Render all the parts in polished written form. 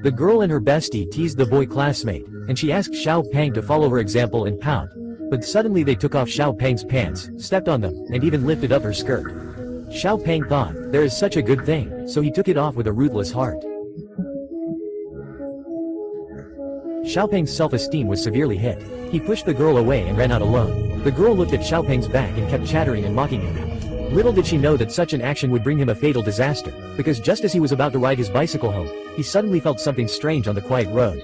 The girl and her bestie teased the boy classmate, and she asked Xiao Pang to follow her example and pout. But suddenly they took off Xiao Pang's pants, stepped on them, and even lifted up her skirt. Xiao Pang thought, there is such a good thing, so he took it off with a ruthless heart. Xiao Pang's self-esteem was severely hit. He pushed the girl away and ran out alone. The girl looked at Xiao Pang's back and kept chattering and mocking him. Little did she know that such an action would bring him a fatal disaster, because just as he was about to ride his bicycle home, he suddenly felt something strange on the quiet road.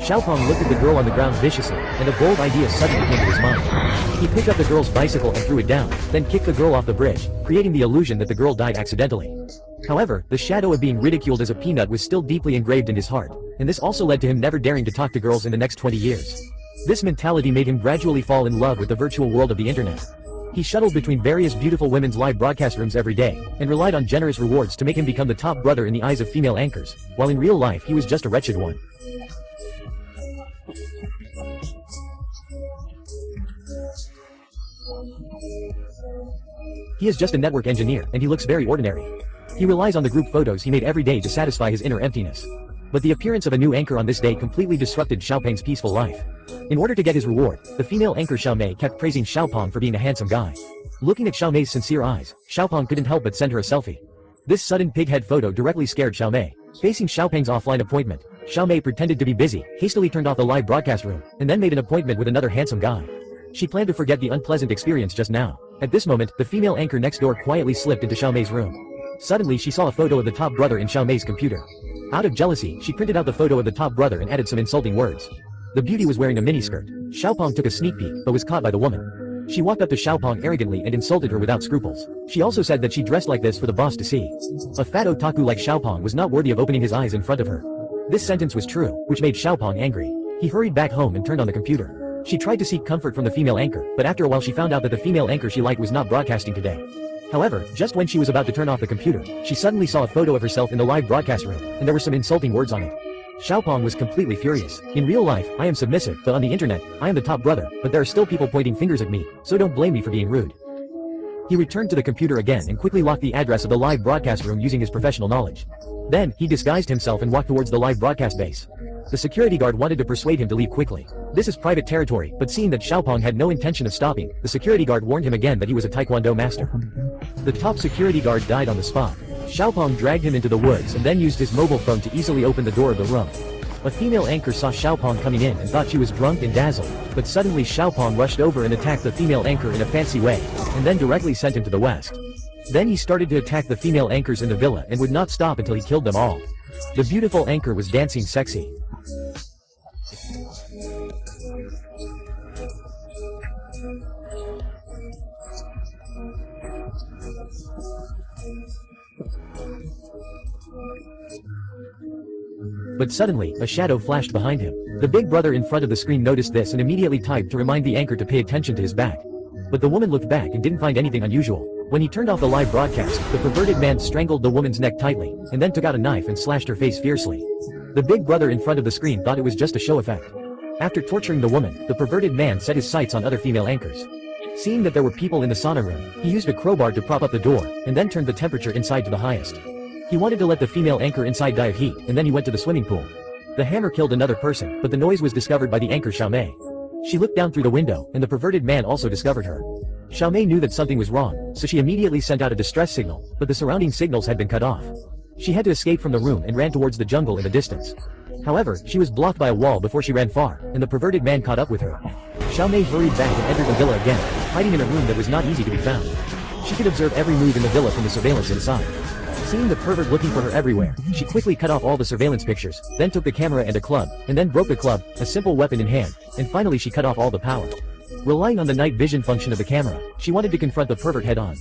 Xiaopeng looked at the girl on the ground viciously, and a bold idea suddenly came to his mind. He picked up the girl's bicycle and threw it down, then kicked the girl off the bridge, creating the illusion that the girl died accidentally. However, the shadow of being ridiculed as a peanut was still deeply engraved in his heart, and this also led to him never daring to talk to girls in the next 20 years. This mentality made him gradually fall in love with the virtual world of the internet. He shuttled between various beautiful women's live broadcast rooms every day, and relied on generous rewards to make him become the top brother in the eyes of female anchors, while in real life he was just a wretched one. He is just a network engineer, and he looks very ordinary. He relies on the group photos he made every day to satisfy his inner emptiness. But the appearance of a new anchor on this day completely disrupted Xiaopeng's peaceful life. In order to get his reward, the female anchor Xiaomei kept praising Xiaopeng for being a handsome guy. Looking at Xiaomei's sincere eyes, Xiaopeng couldn't help but send her a selfie. This sudden pighead photo directly scared Xiaomei. Facing Xiaopeng's offline appointment, Xiaomei pretended to be busy, hastily turned off the live broadcast room, and then made an appointment with another handsome guy. She planned to forget the unpleasant experience just now. At this moment, the female anchor next door quietly slipped into Xiaomei's room. Suddenly she saw a photo of the top brother in Xiaomei's computer. Out of jealousy, she printed out the photo of the top brother and added some insulting words. The beauty was wearing a miniskirt. Xiaopeng took a sneak peek, but was caught by the woman. She walked up to Xiaopeng arrogantly and insulted her without scruples. She also said that she dressed like this for the boss to see. A fat otaku like Xiaopeng was not worthy of opening his eyes in front of her. This sentence was true, which made Xiaopeng angry. He hurried back home and turned on the computer. She tried to seek comfort from the female anchor, but after a while she found out that the female anchor she liked was not broadcasting today. However, just when she was about to turn off the computer, she suddenly saw a photo of herself in the live broadcast room, and there were some insulting words on it. Xiaopeng was completely furious. In real life, I am submissive, but on the internet, I am the top brother, but there are still people pointing fingers at me, so don't blame me for being rude. He returned to the computer again and quickly locked the address of the live broadcast room using his professional knowledge. Then, he disguised himself and walked towards the live broadcast base. The security guard wanted to persuade him to leave quickly. This is private territory, but seeing that Xiaopeng had no intention of stopping, the security guard warned him again that he was a taekwondo master. The top security guard died on the spot. Xiaopeng dragged him into the woods and then used his mobile phone to easily open the door of the room. A female anchor saw Xiaopeng coming in and thought she was drunk and dazzled, but suddenly Xiaopeng rushed over and attacked the female anchor in a fancy way, and then directly sent him to the west. Then he started to attack the female anchors in the villa and would not stop until he killed them all. The beautiful anchor was dancing sexy. But suddenly, a shadow flashed behind him. The big brother in front of the screen noticed this and immediately typed to remind the anchor to pay attention to his back. But the woman looked back and didn't find anything unusual. When he turned off the live broadcast, the perverted man strangled the woman's neck tightly, and then took out a knife and slashed her face fiercely. The big brother in front of the screen thought it was just a show effect. After torturing the woman, the perverted man set his sights on other female anchors. Seeing that there were people in the sauna room, he used a crowbar to prop up the door, and then turned the temperature inside to the highest. He wanted to let the female anchor inside die of heat, and then he went to the swimming pool. The hammer killed another person, but the noise was discovered by the anchor Xiaomei. She looked down through the window, and the perverted man also discovered her. Xiaomei knew that something was wrong, so she immediately sent out a distress signal, but the surrounding signals had been cut off. She had to escape from the room and ran towards the jungle in the distance. However, she was blocked by a wall before she ran far, and the perverted man caught up with her. Xiaomei hurried back and entered the villa again, hiding in a room that was not easy to be found. She could observe every move in the villa from the surveillance inside. Seeing the pervert looking for her everywhere, she quickly cut off all the surveillance pictures, then took the camera and a club, and then broke the club, a simple weapon in hand, and finally she cut off all the power. Relying on the night vision function of the camera, she wanted to confront the pervert head-on.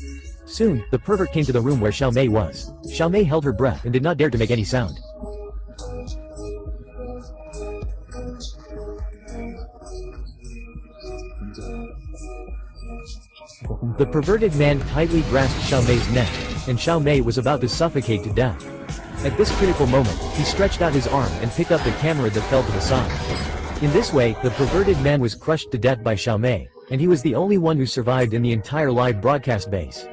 Soon, the pervert came to the room where Xiaomei was. Xiaomei held her breath and did not dare to make any sound. The perverted man tightly grasped Xiaomei's neck, and Xiaomei was about to suffocate to death. At this critical moment, he stretched out his arm and picked up the camera that fell to the side. In this way, the perverted man was crushed to death by Xiaomei. And he was the only one who survived in the entire live broadcast base.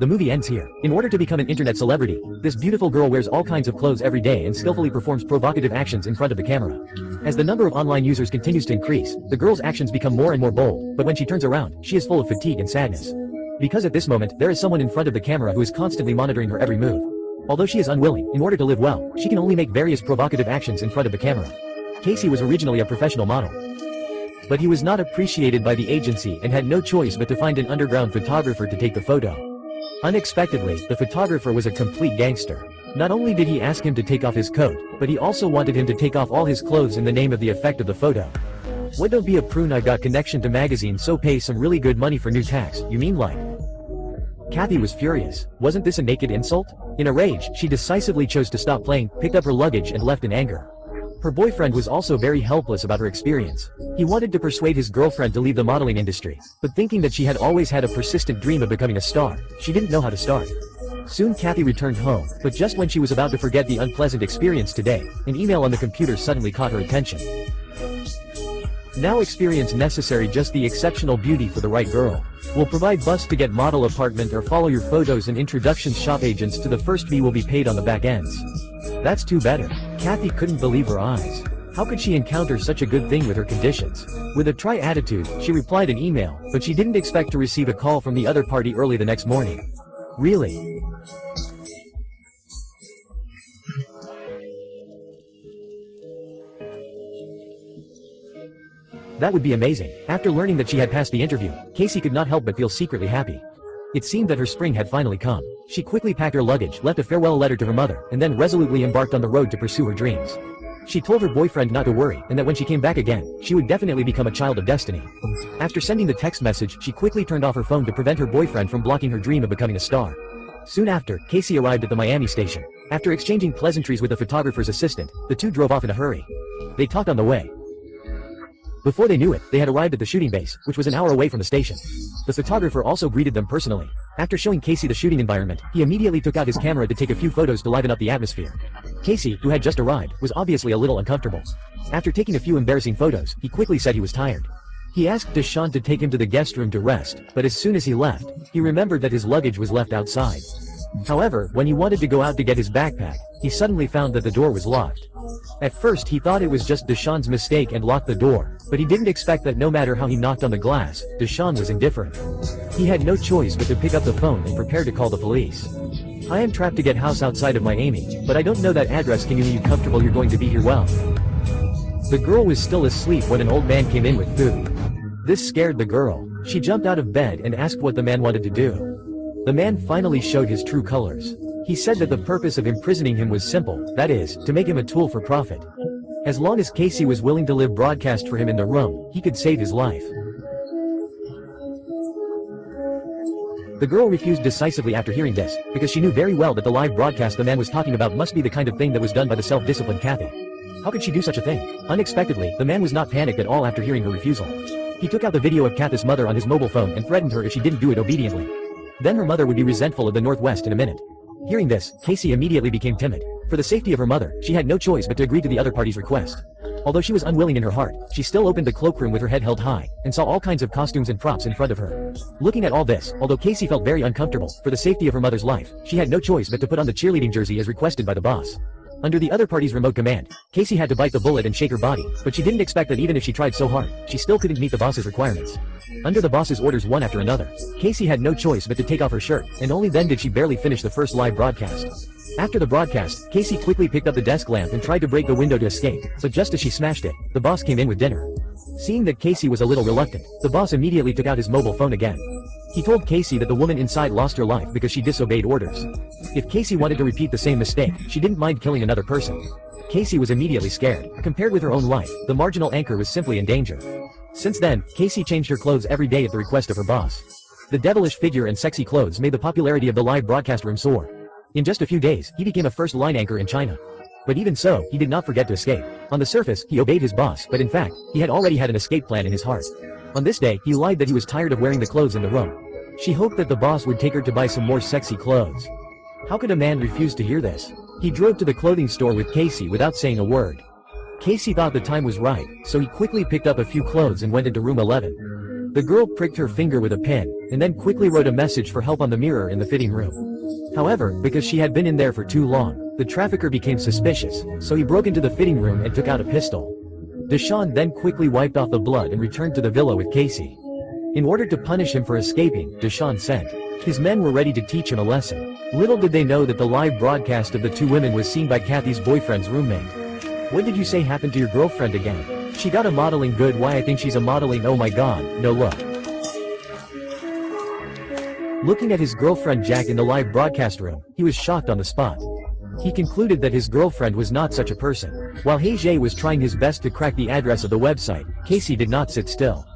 The movie ends here. In order to become an internet celebrity, this beautiful girl wears all kinds of clothes every day and skillfully performs provocative actions in front of the camera. As the number of online users continues to increase, the girl's actions become more and more bold, but when she turns around, she is full of fatigue and sadness. Because at this moment, there is someone in front of the camera who is constantly monitoring her every move. Although she is unwilling, in order to live well, she can only make various provocative actions in front of the camera. Casey was originally a professional model. But he was not appreciated by the agency and had no choice but to find an underground photographer to take the photo. Unexpectedly, the photographer was a complete gangster. Not only did he ask him to take off his coat, but he also wanted him to take off all his clothes in the name of the effect of the photo. What, don't be a prune, I've got connection to magazine, so pay some really good money for new tax, you mean like? Kathy was furious. Wasn't this a naked insult? In a rage, she decisively chose to stop playing, picked up her luggage and left in anger. Her boyfriend was also very helpless about her experience. He wanted to persuade his girlfriend to leave the modeling industry, but thinking that she had always had a persistent dream of becoming a star, she didn't know how to start. Soon Kathy returned home, but just when she was about to forget the unpleasant experience today, an email on the computer suddenly caught her attention. Now experience necessary, just the exceptional beauty for the right girl. Will provide bus to get model apartment or follow your photos and introductions, shop agents to the first fee will be paid on the back ends. That's too better. Kathy couldn't believe her eyes. How could she encounter such a good thing with her conditions? With a try attitude, she replied an email, but she didn't expect to receive a call from the other party early the next morning. Really? That would be amazing. After learning that she had passed the interview, Casey could not help but feel secretly happy. It seemed that her spring had finally come. She quickly packed her luggage, left a farewell letter to her mother, and then resolutely embarked on the road to pursue her dreams. She told her boyfriend not to worry, and that when she came back again, she would definitely become a child of destiny. After sending the text message, she quickly turned off her phone to prevent her boyfriend from blocking her dream of becoming a star. Soon after, Casey arrived at the Miami station. After exchanging pleasantries with the photographer's assistant, the two drove off in a hurry. They talked on the way. Before they knew it, they had arrived at the shooting base, which was an hour away from the station. The photographer also greeted them personally. After showing Casey the shooting environment, he immediately took out his camera to take a few photos to liven up the atmosphere. Casey, who had just arrived, was obviously a little uncomfortable. After taking a few embarrassing photos, he quickly said he was tired. He asked Deshaun to take him to the guest room to rest, but as soon as he left, he remembered that his luggage was left outside. However, when he wanted to go out to get his backpack, he suddenly found that the door was locked. At first he thought it was just Deshaun's mistake and locked the door, but he didn't expect that no matter how he knocked on the glass, Deshaun was indifferent. He had no choice but to pick up the phone and prepare to call the police. I am trapped to get house outside of Miami, but I don't know that address, can you be comfortable, you're going to be here well. The girl was still asleep when an old man came in with food. This scared the girl. She jumped out of bed and asked what the man wanted to do. The man finally showed his true colors. He said that the purpose of imprisoning him was simple, that is, to make him a tool for profit. As long as Casey was willing to live broadcast for him in the room, he could save his life. The girl refused decisively after hearing this, because she knew very well that the live broadcast the man was talking about must be the kind of thing that was done by the self-disciplined Kathy. How could she do such a thing? Unexpectedly, the man was not panicked at all after hearing her refusal. He took out the video of Kathy's mother on his mobile phone and threatened her if she didn't do it obediently. Then her mother would be resentful of the Northwest in a minute. Hearing this, Casey immediately became timid. For the safety of her mother, she had no choice but to agree to the other party's request. Although she was unwilling in her heart, she still opened the cloakroom with her head held high, and saw all kinds of costumes and props in front of her. Looking at all this, although Casey felt very uncomfortable, for the safety of her mother's life, she had no choice but to put on the cheerleading jersey as requested by the boss. Under the other party's remote command, Casey had to bite the bullet and shake her body, but she didn't expect that even if she tried so hard, she still couldn't meet the boss's requirements. Under the boss's orders one after another, Casey had no choice but to take off her shirt, and only then did she barely finish the first live broadcast. After the broadcast, Casey quickly picked up the desk lamp and tried to break the window to escape, but just as she smashed it, the boss came in with dinner. Seeing that Casey was a little reluctant, the boss immediately took out his mobile phone again. He told Casey that the woman inside lost her life because she disobeyed orders. If Casey wanted to repeat the same mistake, she didn't mind killing another person. Casey was immediately scared. Compared with her own life, the marginal anchor was simply in danger. Since then, Casey changed her clothes every day at the request of her boss. The devilish figure and sexy clothes made the popularity of the live broadcast room soar. In just a few days, he became a first-line anchor in China. But even so, he did not forget to escape. On the surface, he obeyed his boss, but in fact, he had already had an escape plan in his heart. On this day, he lied that he was tired of wearing the clothes in the room. She hoped that the boss would take her to buy some more sexy clothes. How could a man refuse to hear this? He drove to the clothing store with Casey without saying a word. Casey thought the time was right, so he quickly picked up a few clothes and went into room 11. The girl pricked her finger with a pen, and then quickly wrote a message for help on the mirror in the fitting room. However, because she had been in there for too long, the trafficker became suspicious, so he broke into the fitting room and took out a pistol. Deshaun then quickly wiped off the blood and returned to the villa with Casey. In order to punish him for escaping, Deshaun sent. His men were ready to teach him a lesson. Little did they know that the live broadcast of the two women was seen by Kathy's boyfriend's roommate. What did you say happened to your girlfriend again? She got a modeling good. Why, I think she's a modeling. Oh my god, no look. Looking at his girlfriend Jack in the live broadcast room, he was shocked on the spot. He concluded that his girlfriend was not such a person. While Heijie was trying his best to crack the address of the website, Casey did not sit still.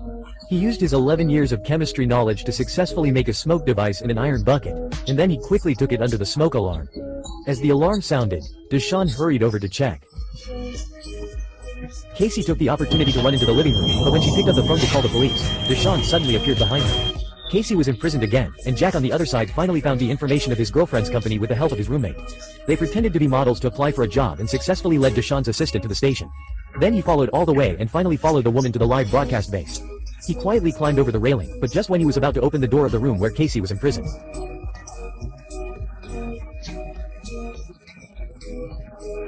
He used his 11 years of chemistry knowledge to successfully make a smoke device in an iron bucket, and then he quickly took it under the smoke alarm. As the alarm sounded, Deshaun hurried over to check. Casey took the opportunity to run into the living room, but when she picked up the phone to call the police, Deshaun suddenly appeared behind her. Casey was imprisoned again, and Jack on the other side finally found the information of his girlfriend's company with the help of his roommate. They pretended to be models to apply for a job and successfully led Deshaun's assistant to the station. Then he followed all the way and finally followed the woman to the live broadcast base. He quietly climbed over the railing, but just when he was about to open the door of the room where Casey was imprisoned.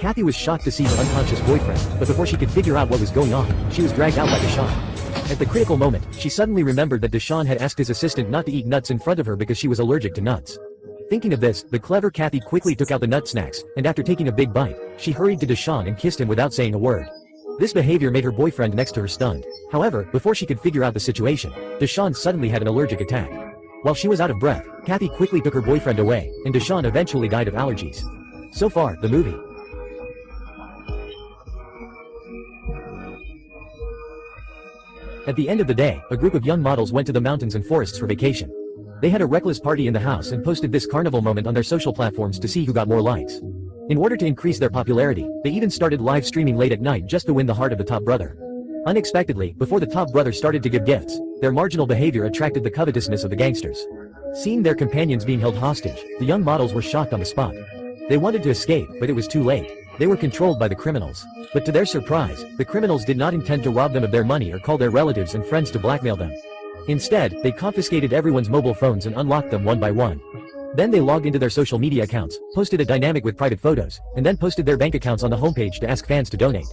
Kathy was shocked to see her unconscious boyfriend, but before she could figure out what was going on, she was dragged out by Deshaun. At the critical moment, she suddenly remembered that Deshaun had asked his assistant not to eat nuts in front of her because she was allergic to nuts. Thinking of this, the clever Kathy quickly took out the nut snacks, and after taking a big bite, she hurried to Deshaun and kissed him without saying a word. This behavior made her boyfriend next to her stunned. However, before she could figure out the situation, Deshaun suddenly had an allergic attack. While she was out of breath, Kathy quickly took her boyfriend away, and Deshaun eventually died of allergies. So far, the movie. At the end of the day, a group of young models went to the mountains and forests for vacation. They had a reckless party in the house and posted this carnival moment on their social platforms to see who got more likes. In order to increase their popularity, they even started live streaming late at night just to win the heart of the top brother. Unexpectedly, before the top brother started to give gifts, their marginal behavior attracted the covetousness of the gangsters. Seeing their companions being held hostage, the young models were shocked on the spot. They wanted to escape, but it was too late. They were controlled by the criminals. But to their surprise, the criminals did not intend to rob them of their money or call their relatives and friends to blackmail them. Instead, they confiscated everyone's mobile phones and unlocked them one by one. Then they logged into their social media accounts, posted a dynamic with private photos, and then posted their bank accounts on the homepage to ask fans to donate.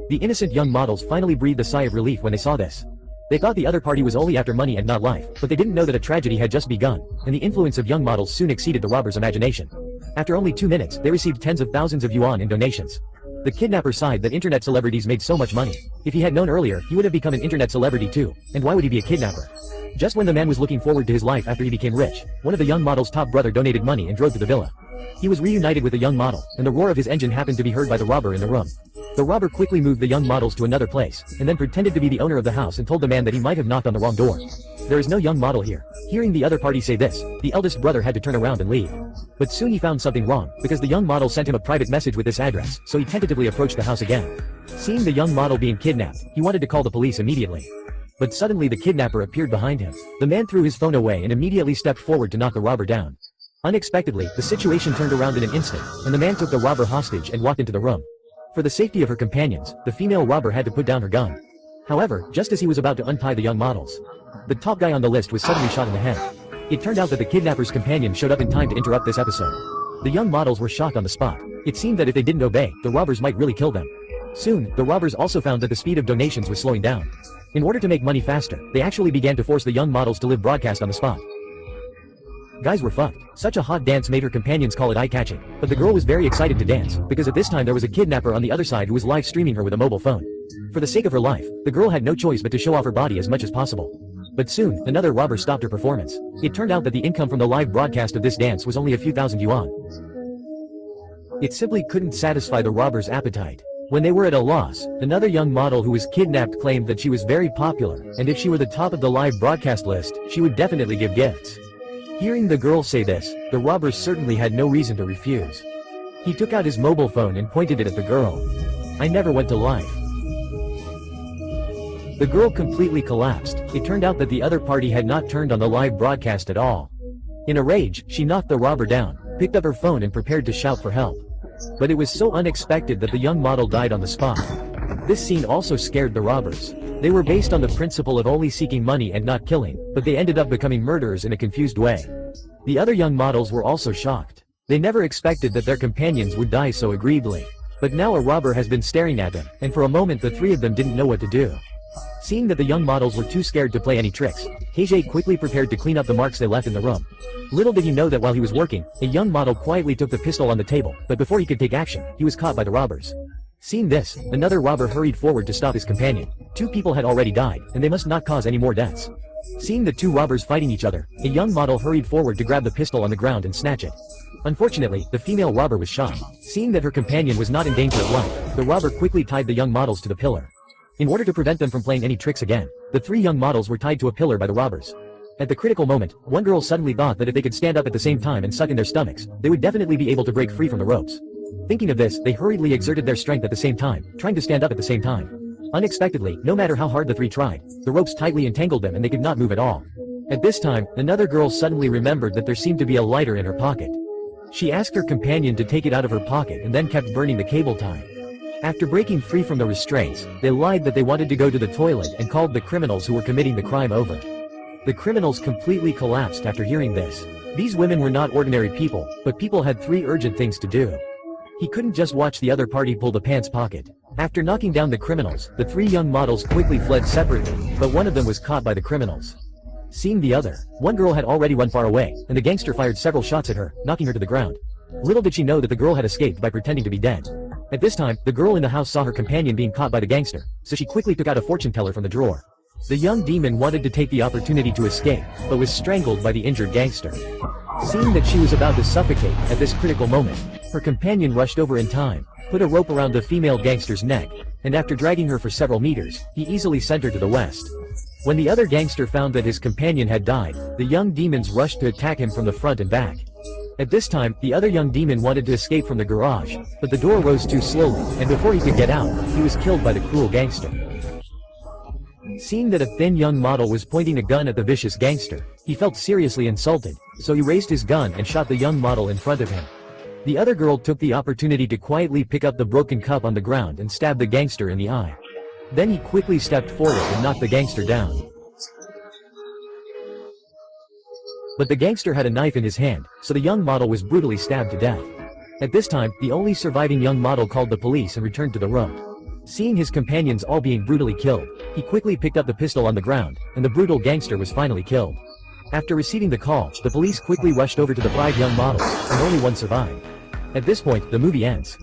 The innocent young models finally breathed a sigh of relief when they saw this. They thought the other party was only after money and not life, but they didn't know that a tragedy had just begun, and the influence of young models soon exceeded the robbers' imagination. After only 2 minutes, they received tens of thousands of yuan in donations. The kidnapper sighed that internet celebrities made so much money. If he had known earlier, he would have become an internet celebrity too. And why would he be a kidnapper? Just when the man was looking forward to his life after he became rich, one of the young model's top brother donated money and drove to the villa. He was reunited with the young model, and the roar of his engine happened to be heard by the robber in the room. The robber quickly moved the young models to another place, and then pretended to be the owner of the house and told the man that he might have knocked on the wrong door. There is no young model here. Hearing the other party say this, the eldest brother had to turn around and leave. But soon he found something wrong, because the young model sent him a private message with this address, so he tentatively approached the house again. Seeing the young model being kidnapped, he wanted to call the police immediately. But suddenly the kidnapper appeared behind him. The man threw his phone away and immediately stepped forward to knock the robber down. Unexpectedly, the situation turned around in an instant, and the man took the robber hostage and walked into the room. For the safety of her companions, the female robber had to put down her gun. However, just as he was about to untie the young models, the top guy on the list was suddenly shot in the head. It turned out that the kidnapper's companion showed up in time to interrupt this episode. The young models were shocked on the spot. It seemed that if they didn't obey, the robbers might really kill them. Soon, the robbers also found that the speed of donations was slowing down. In order to make money faster, they actually began to force the young models to live broadcast on the spot. Guys were fucked. Such a hot dance made her companions call it eye-catching, but the girl was very excited to dance, because at this time there was a kidnapper on the other side who was live streaming her with a mobile phone. For the sake of her life, the girl had no choice but to show off her body as much as possible. But soon, another robber stopped her performance. It turned out that the income from the live broadcast of this dance was only a few thousand yuan. It simply couldn't satisfy the robber's appetite. When they were at a loss, another young model who was kidnapped claimed that she was very popular, and if she were the top of the live broadcast list, she would definitely give gifts. Hearing the girl say this, the robber certainly had no reason to refuse. He took out his mobile phone and pointed it at the girl. I never went to live. The girl completely collapsed. It turned out that the other party had not turned on the live broadcast at all. In a rage, she knocked the robber down, picked up her phone and prepared to shout for help. But it was so unexpected that the young model died on the spot. This scene also scared the robbers. They were based on the principle of only seeking money and not killing, but they ended up becoming murderers in a confused way. The other young models were also shocked. They never expected that their companions would die so agreeably. But now a robber has been staring at them, and for a moment the three of them didn't know what to do. Seeing that the young models were too scared to play any tricks, Heije quickly prepared to clean up the marks they left in the room. Little did he know that while he was working, a young model quietly took the pistol on the table, but before he could take action, he was caught by the robbers. Seeing this, another robber hurried forward to stop his companion. Two people had already died, and they must not cause any more deaths. Seeing the two robbers fighting each other, a young model hurried forward to grab the pistol on the ground and snatch it. Unfortunately, the female robber was shot. Seeing that her companion was not in danger of life, the robber quickly tied the young models to the pillar. In order to prevent them from playing any tricks again, the three young models were tied to a pillar by the robbers. At the critical moment, one girl suddenly thought that if they could stand up at the same time and suck in their stomachs, they would definitely be able to break free from the ropes. Thinking of this, they hurriedly exerted their strength at the same time, trying to stand up at the same time. Unexpectedly, no matter how hard the three tried, the ropes tightly entangled them and they could not move at all. At this time, another girl suddenly remembered that there seemed to be a lighter in her pocket. She asked her companion to take it out of her pocket and then kept burning the cable tie. After breaking free from the restraints, they lied that they wanted to go to the toilet and called the criminals who were committing the crime over. The criminals completely collapsed after hearing this. These women were not ordinary people, but people had three urgent things to do. He couldn't just watch the other party pull the pants pocket. After knocking down the criminals, the three young models quickly fled separately, but one of them was caught by the criminals. Seeing the other, one girl had already run far away, and the gangster fired several shots at her, knocking her to the ground. Little did she know that the girl had escaped by pretending to be dead. At this time, the girl in the house saw her companion being caught by the gangster, so she quickly took out a fortune teller from the drawer. The young demon wanted to take the opportunity to escape, but was strangled by the injured gangster. Seeing that she was about to suffocate at this critical moment, her companion rushed over in time, put a rope around the female gangster's neck, and after dragging her for several meters, he easily sent her to the west. When the other gangster found that his companion had died, the young demons rushed to attack him from the front and back. At this time, the other young demon wanted to escape from the garage, but the door rose too slowly, and before he could get out, he was killed by the cruel gangster. Seeing that a thin young model was pointing a gun at the vicious gangster, he felt seriously insulted, so he raised his gun and shot the young model in front of him. The other girl took the opportunity to quietly pick up the broken cup on the ground and stab the gangster in the eye. Then he quickly stepped forward and knocked the gangster down. But the gangster had a knife in his hand, so the young model was brutally stabbed to death. At this time, the only surviving young model called the police and returned to the room. Seeing his companions all being brutally killed, he quickly picked up the pistol on the ground, and the brutal gangster was finally killed. After receiving the call, the police quickly rushed over to the 5 young models, and only one survived. At this point, the movie ends.